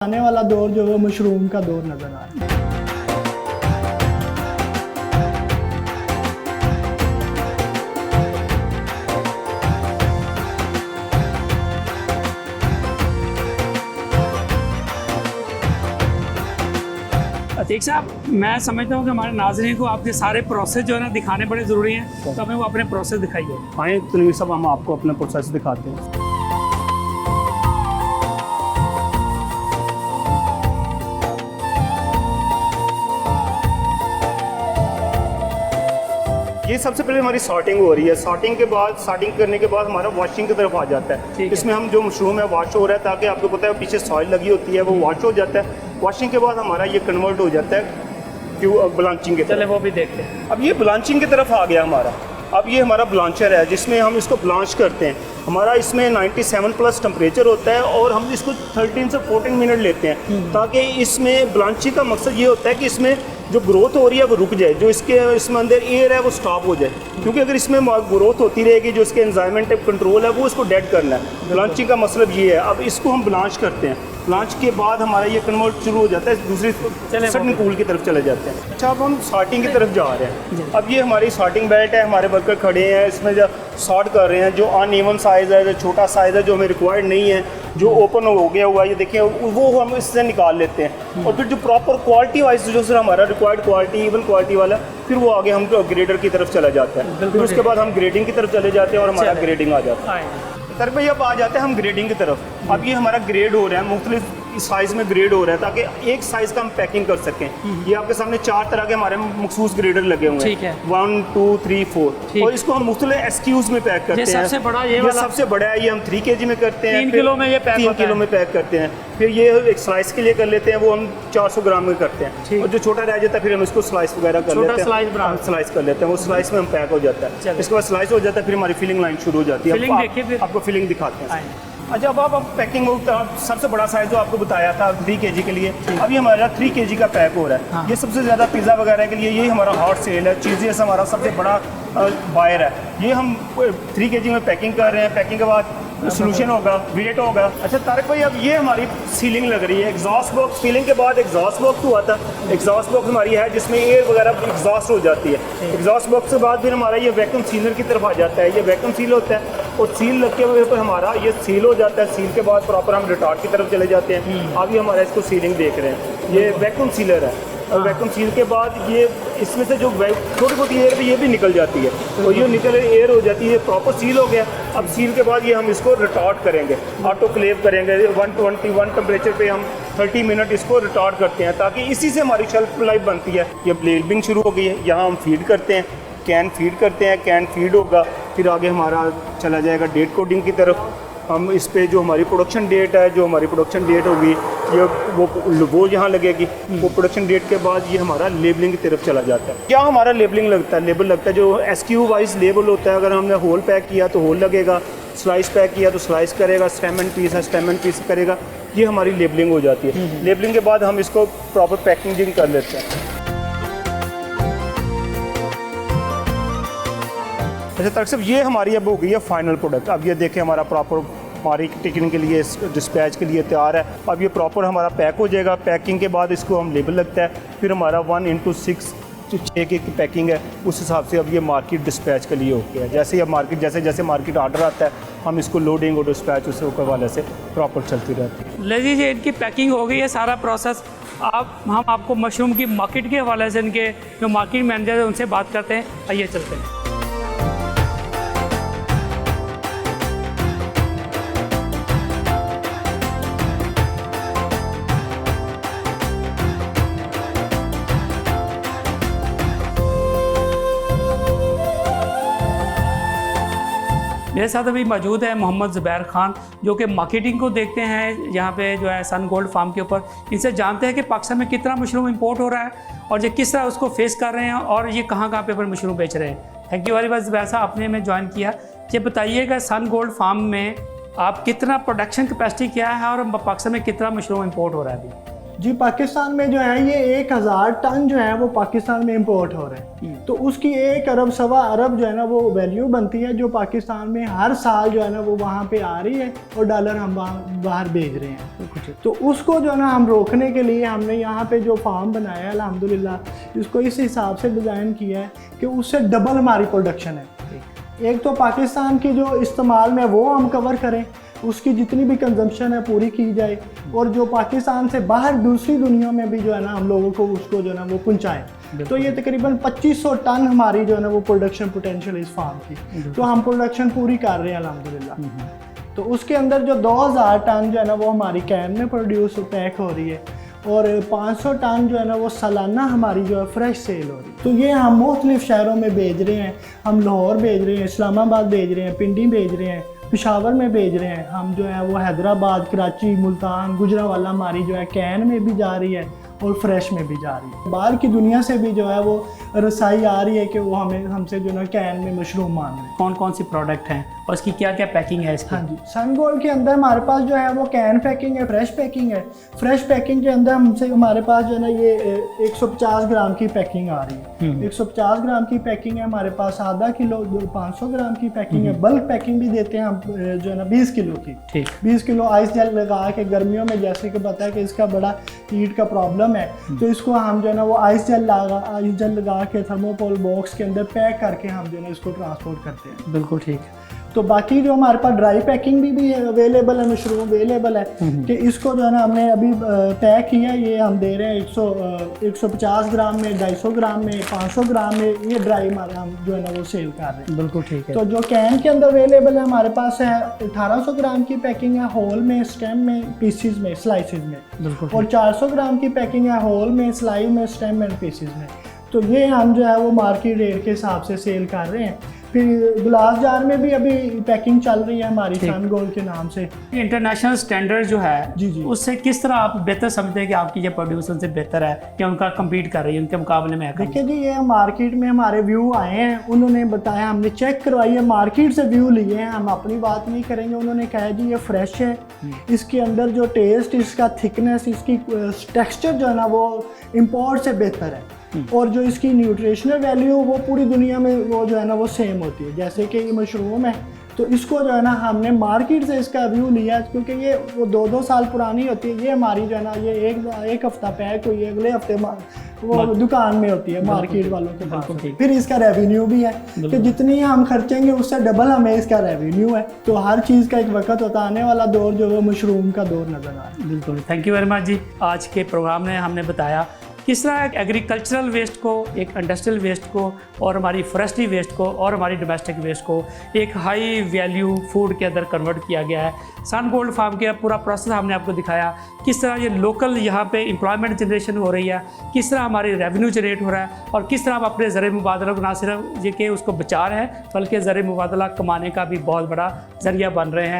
आने वाला दौर जो है मशरूम का दौर नज़र आ रहा है। अतीक साहब, मैं समझता हूँ कि हमारे नाज़रीन को आपके सारे प्रोसेस जो है ना दिखाने बड़े ज़रूरी हैं, तो हमें वो अपने प्रोसेस दिखाइए। आए तनवीर साहब, हम आपको अपना प्रोसेस दिखाते हैं। ये सबसे पहले हमारी सॉर्टिंग हो रही है। सॉर्टिंग करने के बाद हमारा वॉशिंग की तरफ आ जाता है। इसमें हम जो मशरूम है वॉश हो रहा है, ताकि आपको पता है पीछे सॉइल लगी होती है, वो वॉश हो जाता है। वॉशिंग के बाद हमारा ये कन्वर्ट हो जाता है ब्लांचिंग की तरफ। चले वो भी देखते हैं। अब ये ब्लांचिंग की तरफ आ गया हमारा। अब ये हमारा ब्लांचर है जिसमें हम इसको ब्लांच करते हैं। हमारा इसमें 97 प्लस टेम्परेचर होता है और हम इसको 13 से 14 मिनट लेते हैं, ताकि इसमें ब्लांचिंग का मकसद ये होता है कि इसमें जो ग्रोथ हो रही है वो रुक जाए, जो इसमें अंदर एयर है वो स्टॉप हो जाए। क्योंकि अगर इसमें ग्रोथ होती रहेगी, जो इसके एंजाइमेंट कंट्रोल है वो इसको डेड करना है। ब्लांचिंग का मतलब ये है। अब इसको हम ब्लांच करते हैं। ब्लांच के बाद हमारा ये कन्वर्ट शुरू हो जाता है, दूसरी सटन कूल की तरफ चले जाते हैं। अच्छा, अब हम सॉर्टिंग की तरफ जा रहे हैं। अब ये हमारी सॉर्टिंग बेल्ट है, हमारे वर्कर खड़े हैं इसमें जो सॉर्ट कर रहे हैं। जो अनइवन साइज़ है, जो छोटा साइज़ है, जो हमें रिक्वायर्ड नहीं है, जो ओपन हो गया हुआ है, ये देखिए, वो हम इससे निकाल लेते हैं। और फिर जो प्रॉपर क्वालिटी वाइज जो सर हमारा रिक्वायर्ड क्वालिटी, इवन क्वालिटी वाला, फिर वो आगे हम ग्रेडर की तरफ चला जाता है। फिर उसके बाद हम ग्रेडिंग की तरफ चले जाते हैं और हमारा ग्रेडिंग आ जाता है। सर भाई, अब आ जाते हैं हम ग्रेडिंग की तरफ। अब ये हमारा ग्रेड हो रहा है, मुख्तलिफ साइज़ में ग्रेड हो रहा है, ताकि एक साइज़ का हम पैकिंग कर सकें। ये आपके सामने 4 तरह के हमारे मखसूस ग्रेडर लगे हुए हैं, 1, 2, 3, 4। और इसको हम मुख्तलिफ SKUs में पैक करते हैं। सबसे बड़ा ये सबसे बड़ा है, ये हम 3 kg में करते हैं। 3 किलो में ये पैक 3 किलो में पैक करते हैं। फिर ये एक स्लाइस के लिए कर लेते हैं, वो हम 400 ग्राम में करते हैं। और जो छोटा रह जाता है फिर हम इसको स्लाइस वगैरह कर लेते हैं, स्लाइस कर लेते हैं। वो स्लाइस में हम पैक हो जाता है। इसके बाद स्लाइस हो जाता है, फिर हमारी फिलिंग लाइन शुरू हो जाती है। आपको फिलिंग दिखाते हैं। अच्छा, अब आप पैकिंग सबसे बड़ा साइज़ जो आपको बताया था 3 kg के लिए, अभी हमारा 3 kg का पैक हो रहा है। हाँ। ये सबसे ज़्यादा पिज़्ज़ा वगैरह के लिए यही हमारा हॉट सेल है। चीज़ेस हमारा सबसे बड़ा बायर है। ये हम 3 kg में पैकिंग कर रहे हैं। पैकिंग के बाद सोल्यूशन होगा, वेट होगा। अच्छा तारिक भाई, अब ये हमारी सीलिंग लग रही है। एग्जॉस्ट बॉक्स फिलिंग के बाद एग्जॉस्ट बॉक्स हुआ था। एग्जॉस्ट बॉक्स हमारी है जिसमें एयर वगैरह एग्जॉस्ट हो जाती है। एग्जॉस्ट बॉक्स के बाद फिर हमारा ये वैक्यूम सीलर की तरफ आ जाता है। ये वैक्यूम सील होता है और सील लग के वजह पर हमारा ये सील हो जाता है। सील के बाद प्रॉपर हम रिटार्ट की तरफ चले जाते हैं। अभी हमारा इसको सीलिंग देख रहे हैं, ये वैक्यूम सीलर है। और वैक्यूम सील के बाद ये इसमें से जो थोड़ी बहुत एयर भी ये भी निकल जाती है, और ये निकल एयर हो जाती है। प्रॉपर सील हो गया। अब सील के बाद ये हम इसको रिटार्ट करेंगे, ऑटोक्लेव करेंगे। 121 टेम्परेचर पे हम 30 मिनट इसको रिटार्ट करते हैं, ताकि इसी से हमारी शेल्फ लाइफ बनती है। ये ब्लेडिंग शुरू हो गई है। यहाँ हम फीड करते हैं, कैन फीड करते हैं। कैन फीड होगा, फिर आगे हमारा चला जाएगा डेट कोडिंग की तरफ। हम इस पे जो हमारी प्रोडक्शन डेट है, जो हमारी प्रोडक्शन डेट होगी, ये वो यहाँ लगेगी। वो प्रोडक्शन डेट के बाद ये हमारा लेबलिंग की तरफ चला जाता है। क्या हमारा लेबलिंग लगता है, लेबल लगता है, जो SKU वाइज लेबल होता है। अगर हमने होल पैक किया तो होल लगेगा, स्लाइस पैक किया तो स्लाइस करेगा, स्टेम एंड पीस है स्टेम एंड पीस करेगा। ये हमारी लेबलिंग हो जाती है। लेबलिंग के बाद हम इसको प्रॉपर पैकेजिंग कर लेते हैं। अच्छा तक साहब, ये हमारी अब हो गई है फाइनल प्रोडक्ट। अब ये देखें, हमारा प्रॉपर हमारी टिकटिंग के लिए, डिस्पैच के लिए तैयार है। अब ये प्रॉपर हमारा पैक हो जाएगा। पैकिंग के बाद इसको हम लेबल लगता है। फिर हमारा 1:6 की पैकिंग है। उस हिसाब से अब ये मार्केट डिस्पैच के लिए हो गया है। जैसे जैसे मार्केट ऑर्डर आता है, हम इसको लोडिंग और डिस्पैच उस हवाले से प्रॉपर चलती रहती है। लीजिए जी, इनकी पैकिंग हो गई है, सारा प्रोसेस। हम आपको मशरूम की मार्केट के हवाले से इनके जो मार्केट मैनेजर है उनसे बात करते हैं। आइए चलते हैं। मेरे साथ अभी मौजूद है मोहम्मद ज़ुबैर खान, जो कि मार्केटिंग को देखते हैं यहाँ पे जो है सन गोल्ड फार्म के ऊपर। इनसे जानते हैं कि पाकिस्तान में कितना मशरूम इंपोर्ट हो रहा है और ये किस तरह उसको फेस कर रहे हैं और ये कहाँ कहाँ पे पर मशरूम बेच रहे हैं। Thank you very much Zubair साहब, आपने हमें ज्वाइन किया। ये बताइएगा, सन गोल्ड फार्म में आप कितना प्रोडक्शन कैपेसिटी क्या है और पाकिस्तान में कितना मशरूम इंपोर्ट हो रहा है अभी? जी पाकिस्तान में जो है ये 1000 टन जो है वो पाकिस्तान में इंपोर्ट हो रहे हैं, तो उसकी 1 अरब सवा अरब जो है ना वो वैल्यू बनती है, जो पाकिस्तान में हर साल जो है ना वो वहाँ पे आ रही है और डॉलर हम बाहर भेज रहे हैं। तो उसको जो है ना हम रोकने के लिए हमने यहाँ पे जो फार्म बनाया है अल्हम्दुलिल्लाह इसको इस हिसाब से डिज़ाइन किया है कि उससे डबल हमारी प्रोडक्शन है। एक तो पाकिस्तान की जो इस्तेमाल में वो हम कवर करें, उसकी जितनी भी कंजम्पशन है पूरी की जाए, और जो पाकिस्तान से बाहर दूसरी दुनिया में भी जो है ना हम लोगों को उसको जो है ना वो पहुँचाएँ। तो ये तकरीबन 2500 टन हमारी जो है ना वो प्रोडक्शन पोटेंशियल इस फार्म की, तो हम प्रोडक्शन पूरी कर रहे हैं अल्हम्दुलिल्लाह। तो उसके अंदर जो 2000 टन जो है ना वो हमारी कैन में प्रोड्यूस पैक हो रही है, और 500 टन जो है ना वो सालाना हमारी जो है फ्रेश सेल हो रही है। तो ये हम मुख्तलिफ शहरों में भेज रहे हैं, हम लाहौर भेज रहे हैं, इस्लामाबाद भेज रहे हैं, पिंडी भेज रहे हैं, पेशावर में भेज रहे हैं, हम जो है वो हैदराबाद, कराची, मुल्तान, गुजरांवाला हमारी जो है कैन में भी जा रही है और फ्रेश में भी जा रही है। बाहर की दुनिया से भी जो है वो रसाई आ रही है कि वो हमसे जो है कैन में मशरूम मांग रहे हैं। कौन कौन सी प्रोडक्ट हैं और इसकी क्या क्या पैकिंग है इसकी? हाँ जी, सन गोल्ड के अंदर हमारे पास जो है वो कैन पैकिंग है, फ्रेश पैकिंग है। फ्रेश पैकिंग के अंदर हमारे पास जो है ना ये 150 ग्राम की पैकिंग आ रही है। 150 ग्राम की पैकिंग है हमारे पास, आधा किलो 500 ग्राम की पैकिंग है। बल्क पैकिंग भी देते हैं हम जो है ना 20 किलो की। ठीक, 20 किलो आइस जेल लगा के, गर्मियों में जैसे कि पता है कि इसका बड़ा हीट का प्रॉब्लम है, तो इसको हम जो है ना वो आइस जेल लगा के थर्मोकोल बॉक्स के अंदर पैक करके हम जो है ना इसको ट्रांसपोर्ट करते हैं। बिल्कुल ठीक। तो बाकी जो हमारे पास ड्राई पैकिंग भी अवेलेबल है, मशरूम अवेलेबल है कि इसको जो है ना हमने अभी पैक किया, ये हम दे रहे हैं 150 ग्राम में, 250 ग्राम में, 500 ग्राम में, ये ड्राई हमारे हम जो है ना वो सेल कर रहे हैं। बिल्कुल ठीक है। तो जो कैन के अंदर अवेलेबल है हमारे पास है 1800 ग्राम की पैकिंग है, होल में, स्टेम में, पीसीज में, स्लाइसिस में। बिल्कुल। और 400 ग्राम की पैकिंग है होल में, स्लाइस में, स्टेम एंड पीसीज में। तो ये हम जो है वो मार्केट रेट के हिसाब से सेल कर रहे हैं। फिर ग्लास जार में भी अभी पैकिंग चल रही है हमारी सन गोल्ड के नाम से। इंटरनेशनल स्टैंडर्ड जो है जी जी, उससे किस तरह आप बेहतर समझते हैं कि आपकी ये प्रोड्यूसर से बेहतर है कि उनका कम्पीट कर रही है उनके मुकाबले में? देखिए जी, ये मार्केट में हमारे व्यू आए हैं, उन्होंने बताया, हमने चेक करवाई है, मार्केट से व्यू लिए हैं, हम अपनी बात नहीं करेंगे। उन्होंने कहा जी ये फ्रेश है, इसके अंदर जो टेस्ट, इसका थिकनेस, इसकी टेक्सचर जो है ना वो इम्पोर्ट से बेहतर है, और जो इसकी न्यूट्रिशनल वैल्यू वो पूरी दुनिया में वो जो है ना वो सेम होती है। जैसे कि ये मशरूम है, तो इसको जो है ना हमने मार्केट से इसका व्यू लिया, क्योंकि ये वो 2-2 साल पुरानी होती है। ये हमारी जो है ना ये एक हफ्ता पैक हुई है, अगले हफ्ते वो दुकान में होती है मार्केट वालों के पास। फिर इसका रेवेन्यू भी है कि जितनी हम खर्चेंगे उससे डबल हमें इसका रेवेन्यू है। तो हर चीज़ का एक वक्त होता, आने वाला दौर जो है मशरूम का दौर नजर आ रहा है। बिल्कुल, थैंक यू वेरी मच जी। आज के प्रोग्राम में हमने बताया किस तरह एग्रीकल्चरल वेस्ट को, एक इंडस्ट्रियल वेस्ट को, और हमारी फॉरेस्ट्री वेस्ट को, और हमारी डोमेस्टिक वेस्ट को एक हाई वैल्यू फूड के अंदर कन्वर्ट किया गया है। सन गोल्ड फार्म का पूरा प्रोसेस हमने आपको दिखाया, किस तरह ये लोकल यहाँ पे एम्प्लॉयमेंट जनरेशन हो रही है, किस तरह हमारी रेवेन्यू जनरेट हो रहा है, और किस तरह हम अपने ज़र मुबादला को ना सिर्फ ये कि उसको बचा रहे हैं बल्कि ज़र मुबादला कमाने का भी बहुत बड़ा ज़रिया बन रहे हैं।